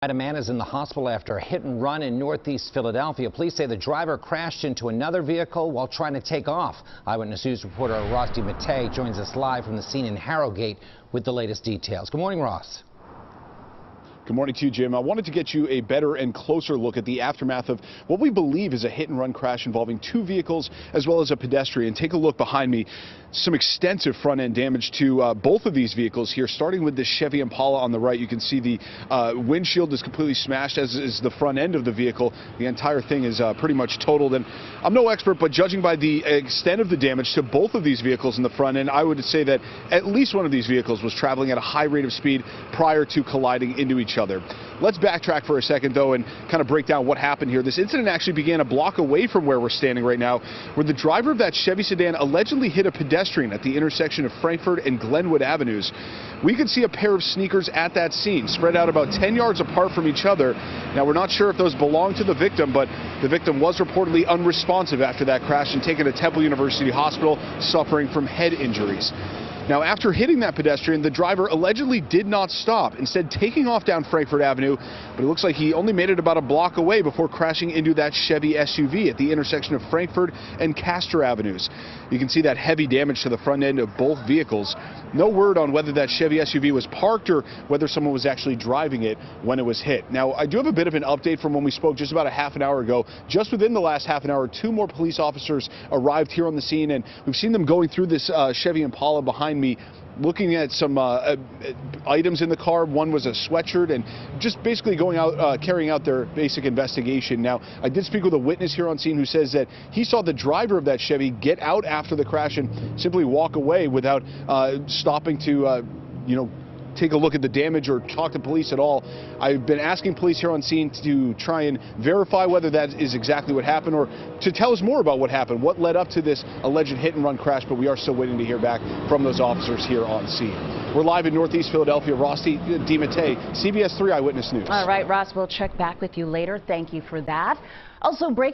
A man is in the hospital after a hit and run in northeast Philadelphia. Police say the driver crashed into another vehicle while trying to take off. Eyewitness News reporter Ross DiMattei joins us live from the scene in Harrogate with the latest details. Good morning, Ross. Good morning to you, Jim. I wanted to get you a better and closer look at the aftermath of what we believe is a hit-and-run crash involving two vehicles as well as a pedestrian. Take a look behind me. Some extensive front-end damage to both of these vehicles here, starting with the Chevy Impala on the right. You can see the windshield is completely smashed, as is the front end of the vehicle. The entire thing is pretty much totaled. And I'm no expert, but judging by the extent of the damage to both of these vehicles in the front end, I would say that at least one of these vehicles was traveling at a high rate of speed prior to colliding into each other. Let's backtrack for a second, though, and kind of break down what happened here. This incident actually began a block away from where we're standing right now, where the driver of that Chevy sedan allegedly hit a pedestrian at the intersection of Frankford and Glenwood Avenues. We could see a pair of sneakers at that scene, spread out about 10 yards apart from each other. Now, we're not sure if those belong to the victim, but the victim was reportedly unresponsive after that crash and taken to Temple University Hospital, suffering from head injuries. Now, after hitting that pedestrian, the driver allegedly did not stop, instead taking off down Frankford Avenue, but it looks like he only made it about a block away before crashing into that Chevy SUV at the intersection of Frankford and Castor Avenues. You can see that heavy damage to the front end of both vehicles. No word on whether that Chevy SUV was parked or whether someone was actually driving it when it was hit. Now, I do have a bit of an update from when we spoke just about a half an hour ago. Just within the last half an hour, two more police officers arrived here on the scene, and we've seen them going through this Chevy Impala behind me, looking at some items in the car. One was a sweatshirt, and just basically going out, carrying out their basic investigation. Now, I did speak with a witness here on scene who says that he saw the driver of that Chevy get out after the crash and simply walk away without stopping to, take a look at the damage or talk to police at all. I've been asking police here on scene to try and verify whether that is exactly what happened, or to tell us more about what happened, what led up to this alleged hit-and-run crash, but we are still waiting to hear back from those officers here on scene. We're live in northeast Philadelphia. Ross DiMattei, CBS 3 Eyewitness News. All right, Ross, we'll check back with you later. Thank you for that. Also, breaking